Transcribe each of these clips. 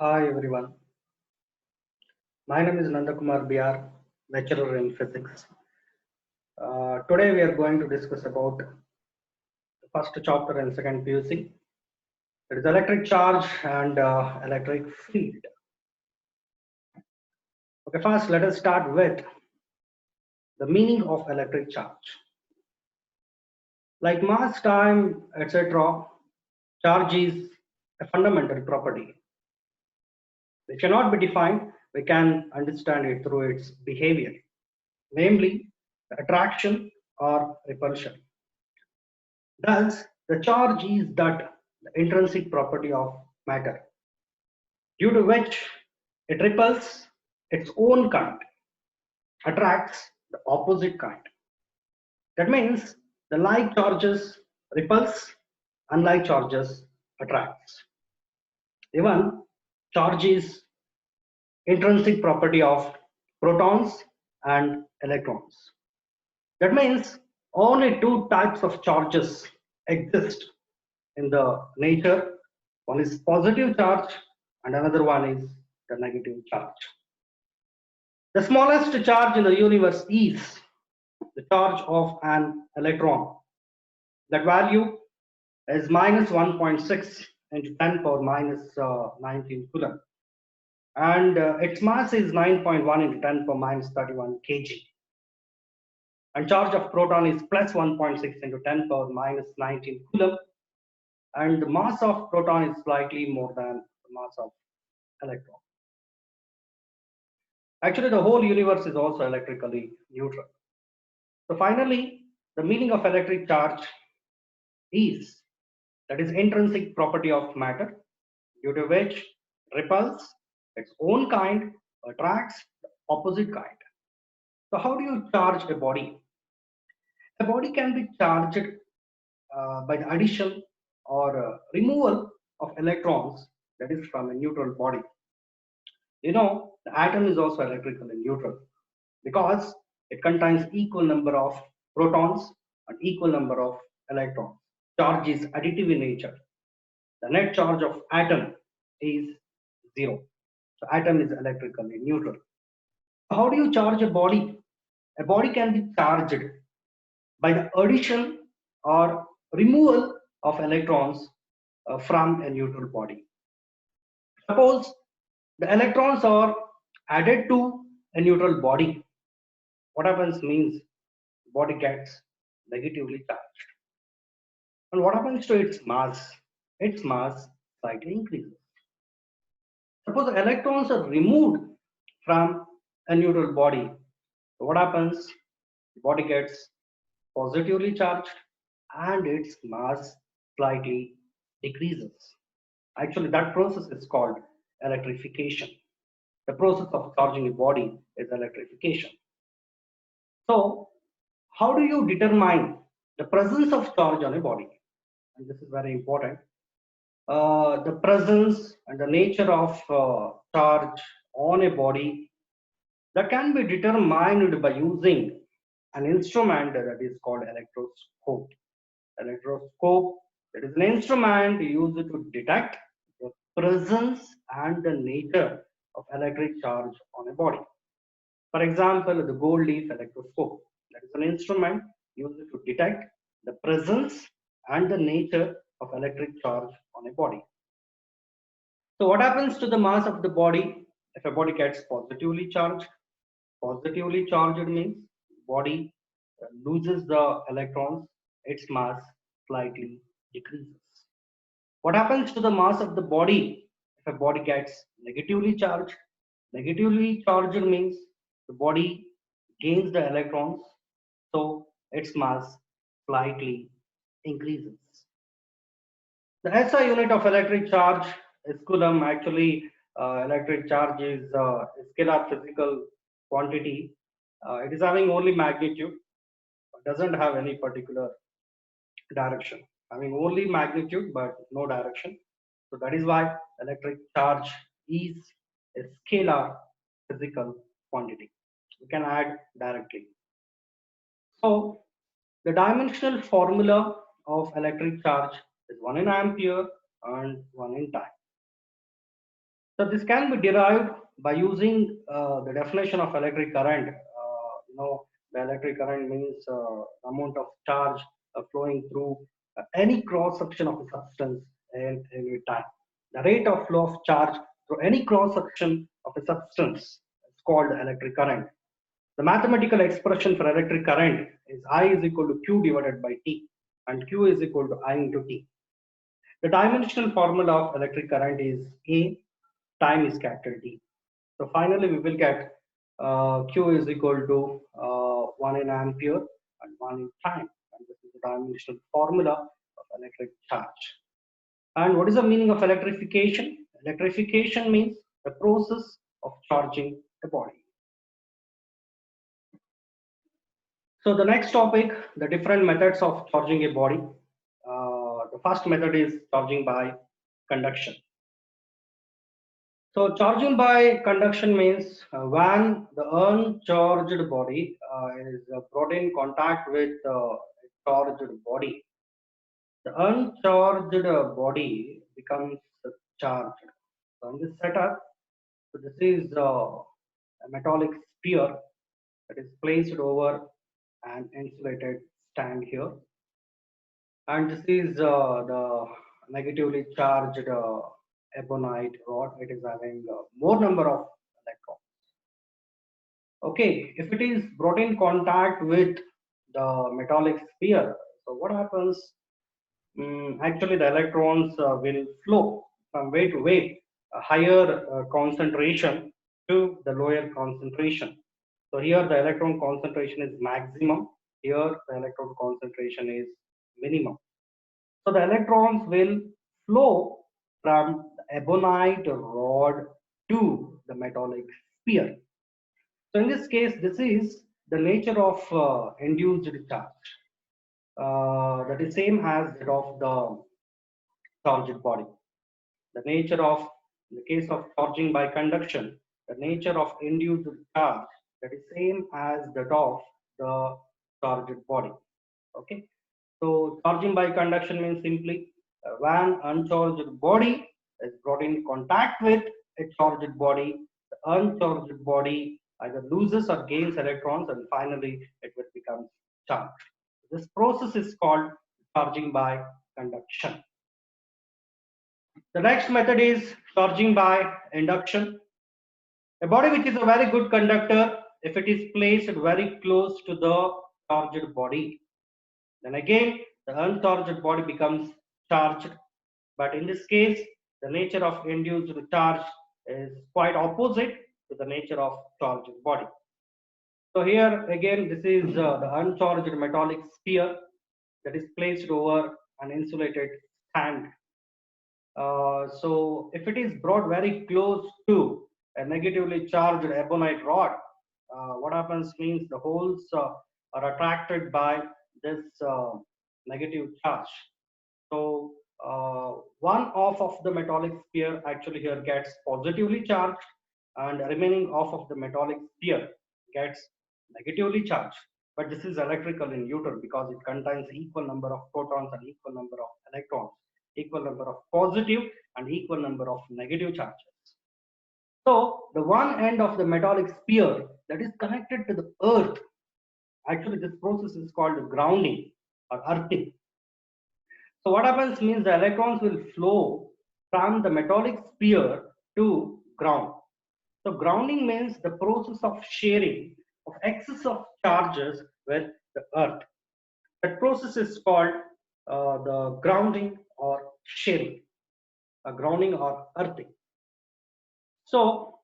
Hi everyone, my name is Nandakumar BR, lecturer in physics. Today we are going to discuss about the first chapter in second PUC. It is electric charge and electric field. Okay, first let us start with the meaning of electric charge. Like mass, time, etc., charge is a fundamental property. It cannot be defined, we can understand it through its behavior, namely the attraction or repulsion. Thus, the charge is that the intrinsic property of matter, due to which it repels its own kind, attracts the opposite kind. That means the like charges repels, unlike charges attracts. Even charge is intrinsic property of protons and electrons. That means only two types of charges exist in the nature. One is positive charge and another one is the negative charge. The smallest charge in the universe is the charge of an electron. That value is minus 1.6 into 10 power minus 19 coulomb. And its mass is 9.1 into 10 power minus 31 kg. And charge of proton is plus 1.6 into 10 power minus 19 coulomb. And the mass of proton is slightly more than the mass of electron. Actually, the whole universe is also electrically neutral. So finally, the meaning of electric charge is that is intrinsic property of matter, due to which repels its own kind, attracts the opposite kind. So how do you charge a body? A body can be charged by the addition or removal of electrons, that is from a neutral body. The atom is also electrically neutral because it contains equal number of protons and equal number of electrons. Charge is additive in nature. The net charge of atom is zero. So atom is electrically neutral. How do you charge a body? A body can be charged by the addition or removal of electrons from a neutral body. Suppose the electrons are added to a neutral body. What happens means the body gets negatively charged. And what happens to its mass? Its mass slightly increases. Suppose the electrons are removed from a neutral body. So what happens? The body gets positively charged and its mass slightly decreases. Actually, that process is called electrification. The process of charging a body is electrification. So, how do you determine the presence of charge on a body? And this is very important. The presence and the nature of charge on a body, that can be determined by using an instrument that is called electroscope. Electroscope, it is an instrument used to detect the presence and the nature of electric charge on a body. For example, the gold leaf electroscope, that is an instrument used to detect the presence and the nature of electric charge on a body. So what happens to the mass of the body if a body gets positively charged? Positively charged means body loses the electrons, its mass slightly decreases. What happens to the mass of the body if a body gets negatively charged? Negatively charged means the body gains the electrons, so its mass slightly increases. The SI unit of electric charge is coulomb. Actually, electric charge is a scalar physical quantity. It is having only magnitude, doesn't have any particular direction. Having only magnitude but no direction. So that is why electric charge is a scalar physical quantity. You can add directly. So the dimensional formula of electric charge is 1 in ampere and 1 in time. So this can be derived by using the definition of electric current. The electric current means amount of charge flowing through any cross section of a substance at any time. The rate of flow of charge through any cross section of a substance is called electric current. The mathematical expression for electric current is I is equal to Q divided by T, and Q is equal to I into T. The dimensional formula of electric current is A, time is capital T. So finally, we will get Q is equal to 1 in ampere and 1 in time. And this is the dimensional formula of electric charge. And what is the meaning of electrification? Electrification means the process of charging the body. So the next topic, the different methods of charging a body. The first method is charging by conduction. So charging by conduction means when the uncharged body is brought in contact with a charged body, the uncharged body becomes charged. So in this setup, so this is a metallic sphere that is placed over an insulated stand here, and this is the negatively charged ebonite rod. It is having more number of electrons. Okay, if it is brought in contact with the metallic sphere, so what happens? Actually, the electrons will flow from way to way, a higher concentration to the lower concentration. So here the electron concentration is maximum. Here the electron concentration is minimum. So the electrons will flow from the ebonite rod to the metallic sphere. So in this case, this is the nature of induced charge. That is same as that of the charged body. The nature of, in the case of charging by conduction, the nature of induced charge, that is same as that of the charged body. Okay. So charging by conduction means simply when uncharged body is brought in contact with a charged body, the uncharged body either loses or gains electrons, and finally it will become charged. This process is called charging by conduction. The next method is charging by induction. A body which is a very good conductor, if it is placed very close to the charged body, then again the uncharged body becomes charged. But in this case, the nature of induced charge is quite opposite to the nature of charged body. So here again, this is the uncharged metallic sphere that is placed over an insulated stand. So if it is brought very close to a negatively charged ebonite rod, what happens means the holes are attracted by this negative charge. So one half of the metallic sphere actually here gets positively charged, and the remaining half of the metallic sphere gets negatively charged. But this is electrically neutral because it contains equal number of protons and equal number of electrons, equal number of positive and equal number of negative charges. So the one end of the metallic sphere that is connected to the earth, actually this process is called grounding or earthing. So what happens means the electrons will flow from the metallic sphere to ground. So grounding means the process of sharing of excess of charges with the earth. That process is called the grounding or sharing, grounding or earthing. So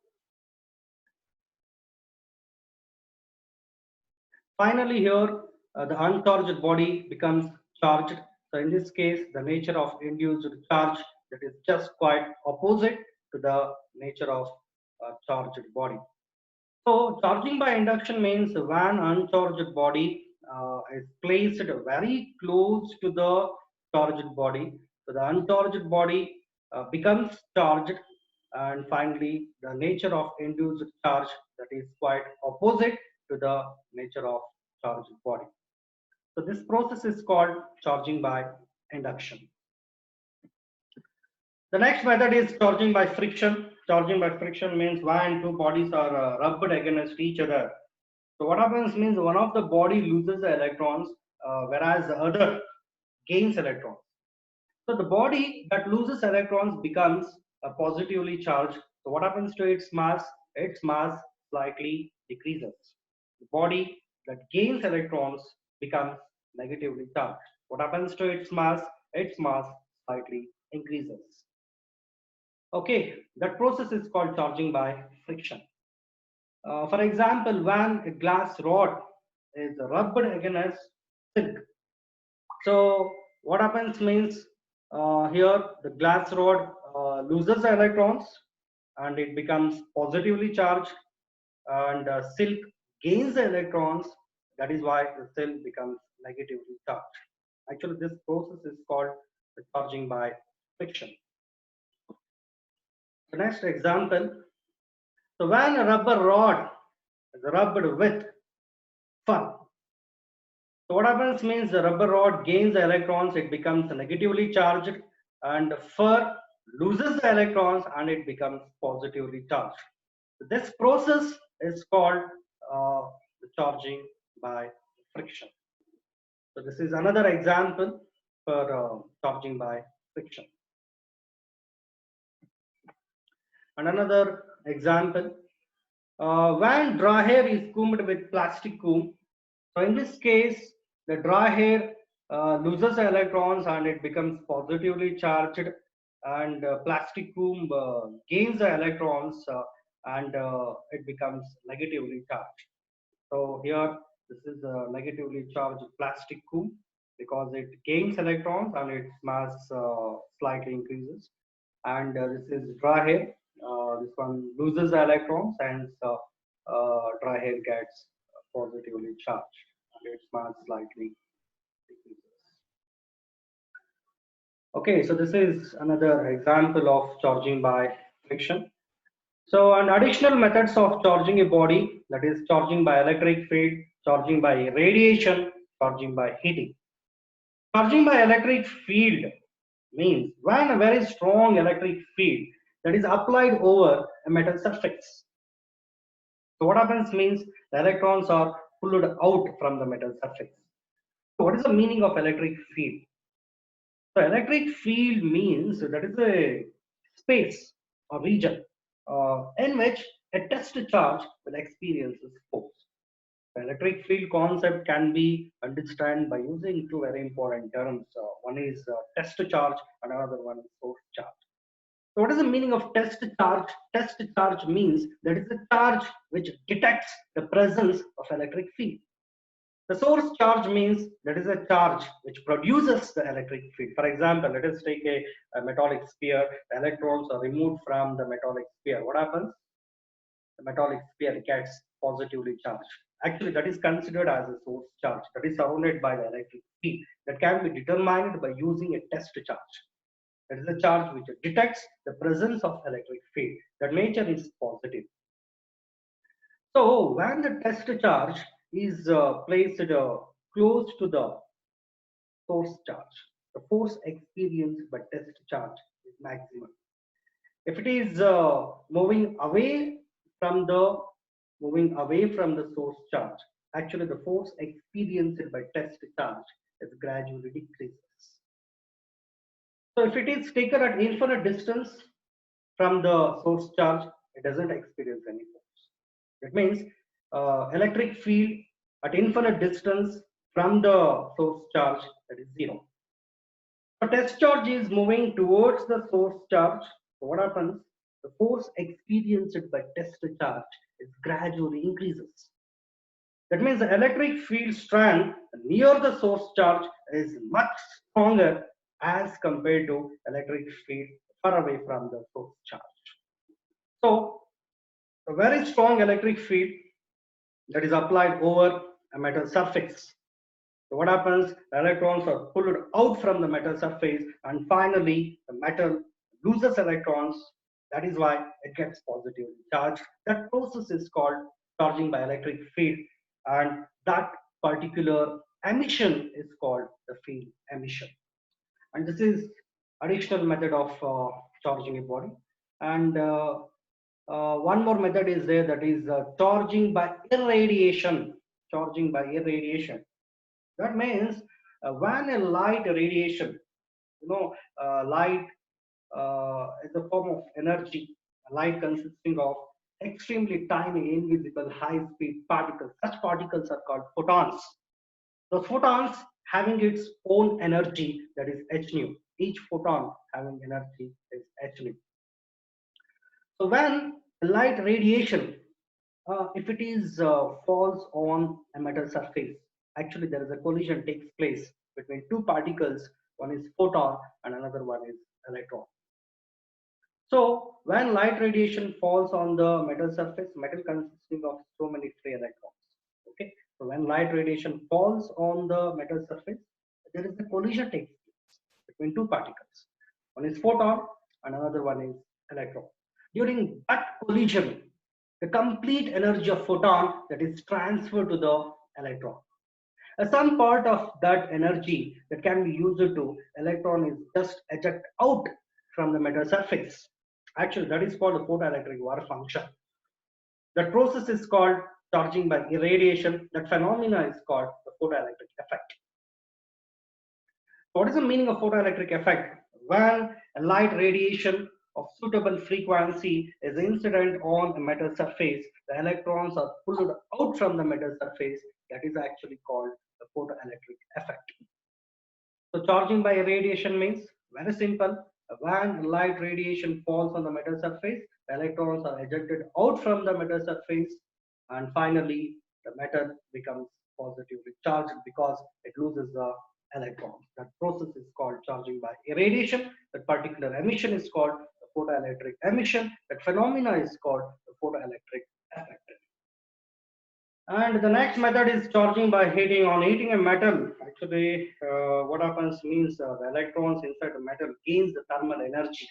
finally here the uncharged body becomes charged. So in this case, the nature of induced charge that is just quite opposite to the nature of charged body. So charging by induction means when uncharged body is placed very close to the charged body. So the uncharged body becomes charged, and finally the nature of induced charge that is quite opposite to the nature of charged body. So this process is called charging by induction. The next method is charging by friction. charging by friction means when two bodies are rubbed against each other. So what happens means one of the body loses the electrons, whereas the other gains electrons. So the body that loses electrons becomes positively charged. So what happens to its mass? Its mass slightly decreases. The body that gains electrons becomes negatively charged. What happens to its mass? Its mass slightly increases. Okay, that process is called charging by friction. For example, when a glass rod is rubbed against silk, so what happens means here the glass rod loses the electrons and it becomes positively charged, and silk gains the electrons. That is why the silk becomes negatively charged. Actually, this process is called the charging by friction. The next example. So when a rubber rod is rubbed with fur, so what happens means the rubber rod gains the electrons, it becomes negatively charged, and fur loses the electrons and it becomes positively charged. This process is called the charging by friction. So this is another example for charging by friction. And another example, when dry hair is combed with plastic comb. So in this case, the dry hair loses electrons and it becomes positively charged, and plastic comb gains the electrons and it becomes negatively charged. So here, this is a negatively charged plastic comb because it gains electrons and its mass slightly increases. And this is dry hair. This one loses the electrons and dry hair gets positively charged and its mass slightly decreases. Okay, so this is another example of charging by friction. So, and additional methods of charging a body, that is charging by electric field, charging by radiation, charging by heating. Charging by electric field means when a very strong electric field that is applied over a metal surface. So what happens means the electrons are pulled out from the metal surface. So what is the meaning of electric field? So electric field means that is a space or region in which a test charge will experience force. The electric field concept can be understood by using two very important terms. One is test charge and another one is source charge. So what is the meaning of test charge? Test charge means that is a charge which detects the presence of electric field. The source charge means that is a charge which produces the electric field. For example, let us take a metallic sphere. The electrons are removed from the metallic sphere. What happens? The metallic sphere gets positively charged. Actually, that is considered as a source charge that is surrounded by the electric field that can be determined by using a test charge. That is a charge which detects the presence of electric field. The nature is positive. So when the test charge is placed close to the source charge, the force experienced by test charge is maximum. If it is moving away from the source charge, actually the force experienced by test charge is gradually decreases. So if it is taken at infinite distance from the source charge, it doesn't experience any force. That means electric field at infinite distance from the source charge, that is zero. So test charge is moving towards the source charge. So what happens? The force experienced by test charge is gradually increases. That means the electric field strength near the source charge is much stronger as compared to electric field far away from the source charge. So a very strong electric field that is applied over a metal surface. So what happens? The electrons are pulled out from the metal surface and finally the metal loses electrons. That is why it gets positively charged. That process is called charging by electric field, and that particular emission is called the field emission. And this is additional method of charging a body. And One more method is there, that is charging by irradiation. Charging by irradiation. That means when a light radiation, light is a form of energy. Light consisting of extremely tiny, invisible, high-speed particles. Such particles are called photons. Those photons having its own energy, that is h nu. Each photon having energy is h nu. So when light radiation, if it is falls on a metal surface, actually there is a collision takes place between two particles. One is photon and another one is electron. So when light radiation falls on the metal surface, metal consisting of so many free electrons. Okay. So when light radiation falls on the metal surface, there is a collision takes place between two particles. One is photon and another one is electron. During that collision, the complete energy of photon that is transferred to the electron. Some part of that energy that can be used to electron is just eject out from the metal surface. Actually, that is called the photoelectric work function. That process is called charging by irradiation. That phenomena is called the photoelectric effect. What is the meaning of photoelectric effect? When a light radiation of suitable frequency is incident on a metal surface, the electrons are pulled out from the metal surface. That is actually called the photoelectric effect. So charging by irradiation means very simple. When light radiation falls on the metal surface, the electrons are ejected out from the metal surface, and finally the metal becomes positively charged because it loses the electrons. That process is called charging by irradiation. That particular emission is called the photoelectric emission. That phenomena is called the photoelectric effect. And the next method is charging by heating. On heating a metal, actually, what happens means the electrons inside the metal gains the thermal energy.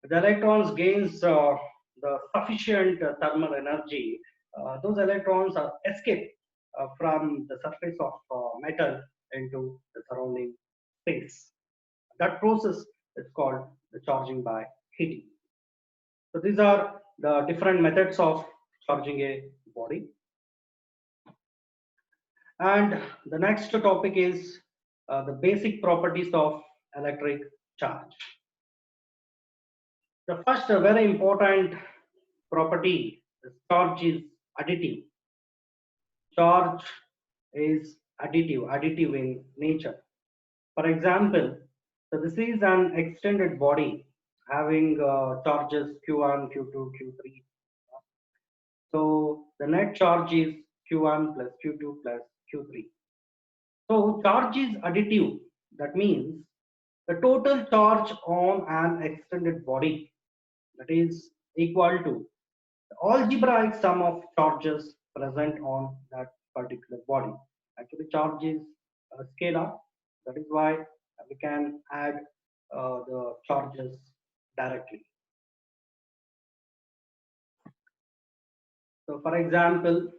The electrons gains the sufficient thermal energy. Those electrons are escaped from the surface of metal into the surrounding space. That process is called the charging by heating. So these are the different methods of charging a body. And the next topic is the basic properties of electric charge. The first very important property is charge is additive. Charge is additive in nature. For example, so this is an extended body having charges Q1, Q2, Q3. So the net charge is Q1 plus Q2 plus Q3. So charge is additive. That means the total charge on an extended body, that is equal to the algebraic sum of charges present on that particular body. Actually, charge is a scalar. That is why we can add the charges directly. So, for example,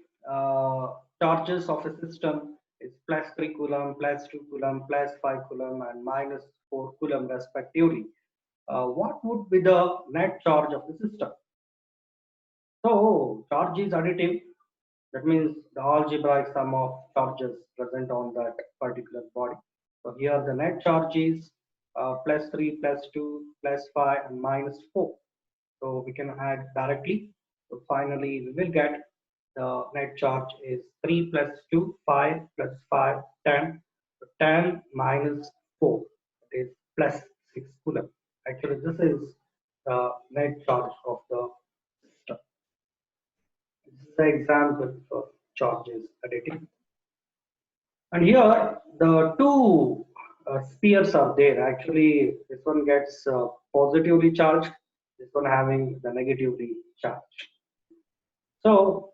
charges of a system is plus 3 coulomb, plus 2 coulomb, plus 5 coulomb, and minus 4 coulomb respectively. What would be the net charge of the system? So, charge is additive. That means the algebraic sum of charges present on that particular body. So, here the net charge is plus 3, plus 2, plus 5, and minus 4. So, we can add directly. So, finally, we will get the net charge is 3 plus 2, 5 plus 5, 10. So 10 minus 4, it is plus 6 coulomb. Actually, this is the net charge of the system. This is the example for charges additive. And here, the two spheres are there. Actually, this one gets positively charged, this one having the negatively charged. So,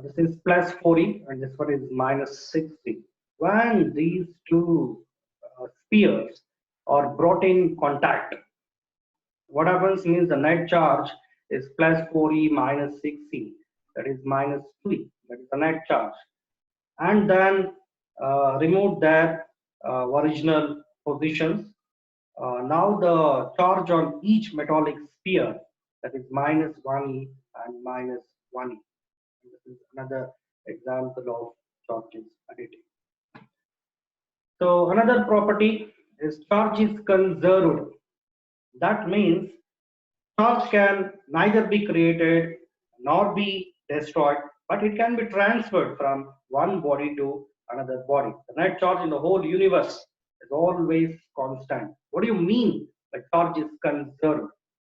this is plus 40 and this one is minus 60. When these two spheres are brought in contact, what happens means the net charge is plus 40 minus 60, that is minus 3, that is the net charge. And then remove their original positions. Now the charge on each metallic sphere that is minus 1e and minus 1e. This is another example of charges additive. So another property is charge is conserved. That means charge can neither be created nor be destroyed, but it can be transferred from one body to another body. The net charge in the whole universe is always constant. What do you mean by charge is conserved?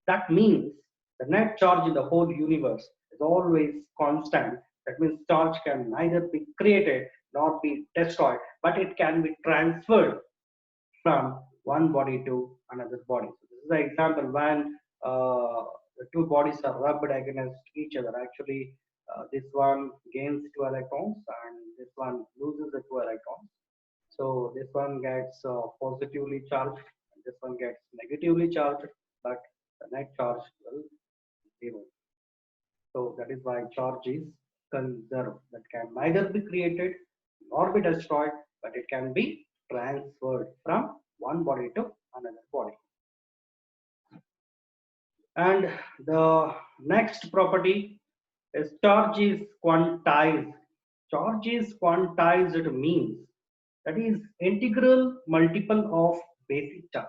That means the net charge in the whole universe is always constant. That means charge can neither be created nor be destroyed, but it can be transferred from one body to another body. So this is the example when the two bodies are rubbed against each other. Actually, this one gains 2 electrons and this one loses the 2 electrons. So this one gets positively charged and this one gets negatively charged, but the net charge will be 0. So that is why charge is conserved. That can neither be created nor be destroyed, but it can be transferred from one body to another body. And the next property is charge is quantized. Charge is quantized means that is integral multiple of basic charge.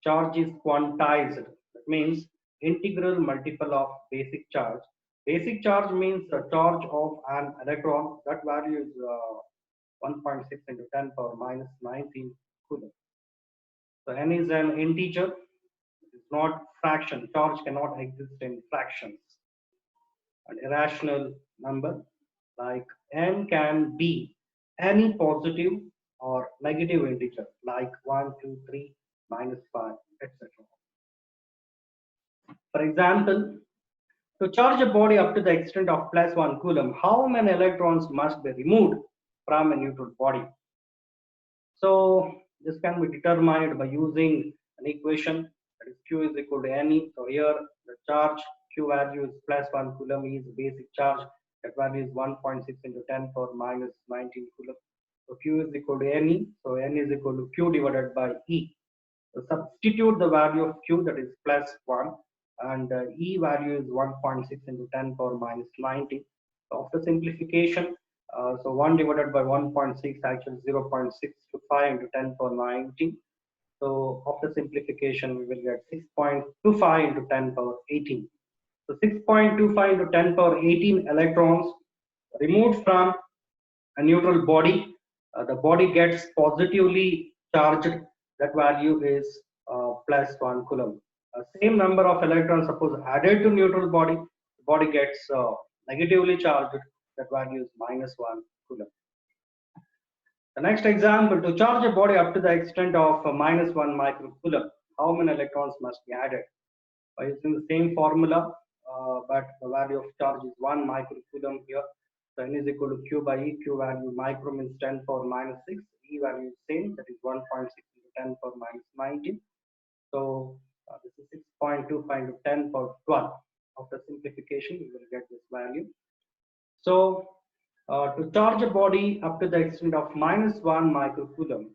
Charge is quantized. That means integral multiple of basic charge. Basic charge means the charge of an electron. That value is 1.6 into 10 power minus 19 coulomb. So n is an integer. It's not fraction. Charge cannot exist in fractions. An irrational number like n can be any positive or negative integer like 1, 2, 3, minus 5, etc. For example, to charge a body up to the extent of plus 1 coulomb, how many electrons must be removed from a neutral body? So this can be determined by using an equation, that is Q is equal to Ne. So here the charge Q value is plus 1 coulomb is basic charge. That value is 1.6 into 10 power minus 19 coulomb. So Q is equal to Ne. So N is equal to Q divided by E. So substitute the value of Q, that is plus 1, and E value is 1.6 into 10 power minus 19. So after simplification, so 1 divided by 1.6 actually 0.625 into 10 power 19. So after simplification, we will get 6.25 into 10 power 18. So 6.25 into 10 power 18 electrons removed from a neutral body. The body gets positively charged. That value is plus 1 coulomb. Same number of electrons suppose added to neutral body, the body gets negatively charged. That value is minus 1 coulomb. The next example, to charge a body up to the extent of minus 1 microcoulomb, how many electrons must be added? By using the same formula, but the value of charge is 1 microcoulomb here. So N is equal to Q by E. Q value micro means 10 power minus 6. E value is same, that is 1.6 into 10 power minus 19. So this is 6.25 into 10 power 12. After simplification, we will get this value. So to charge a body up to the extent of minus 1 microcoulomb,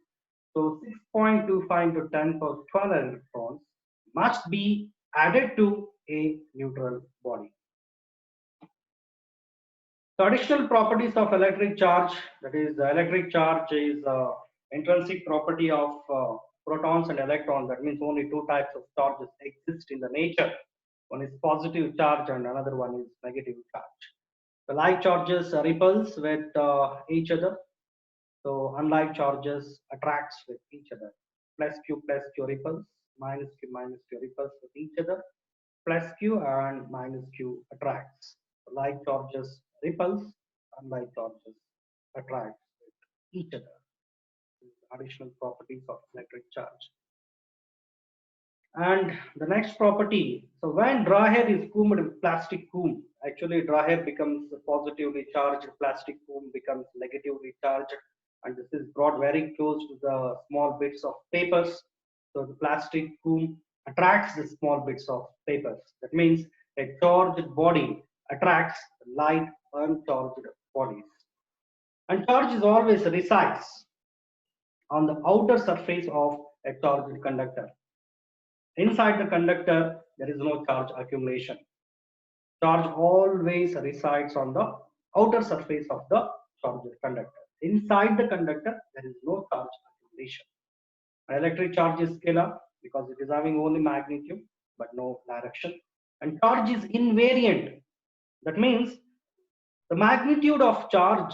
so 6.25 into 10 power 12 electrons must be added to a neutral body. The additional properties of electric charge, that is, the electric charge is intrinsic property of protons and electrons. That means only two types of charges exist in the nature. One is positive charge and another one is negative charge. The like charges repulse with each other. So unlike charges attracts with each other. Plus Q repulse, minus Q repulse with each other. Plus Q and minus Q attracts. So like charges repulse, unlike charges attract with each other. Additional properties of electric charge. And the next property, so when dry hair is combed with plastic comb, actually dry hair becomes positively charged, plastic comb becomes negatively charged, and this is brought very close to the small bits of papers. So the plastic comb attracts the small bits of papers. That means a charged body attracts light uncharged bodies. And charge is always resides on the outer surface of a charged conductor. Inside the conductor, there is no charge accumulation. Charge always resides on the outer surface of the charged conductor. Inside the conductor, there is no charge accumulation. Electric charge is scalar because it is having only magnitude but no direction. And charge is invariant. That means the magnitude of charge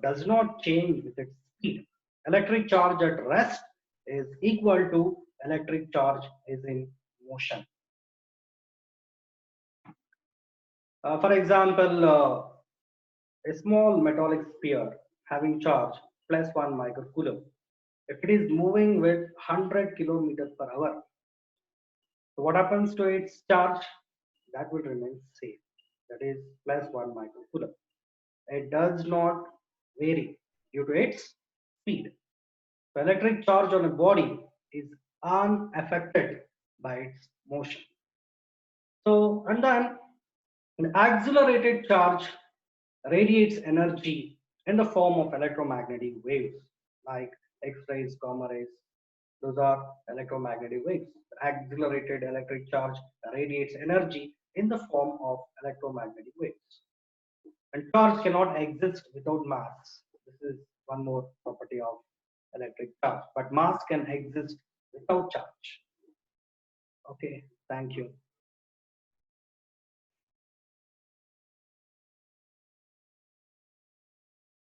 does not change with its speed. Electric charge at rest is equal to electric charge is in motion. For example, a small metallic sphere having charge plus 1 microcoulomb. If it is moving with 100 kilometers per hour, so what happens to its charge? That will remain same. That is plus 1 microcoulomb. It does not vary due to its speed. The electric charge on a body is unaffected by its motion. So, and then an accelerated charge radiates energy in the form of electromagnetic waves like X-rays, gamma rays. Those are electromagnetic waves. Accelerated electric charge radiates energy in the form of electromagnetic waves. And charge cannot exist without mass. This is one more property of electric charge. But mass can exist without charge. Okay, thank you.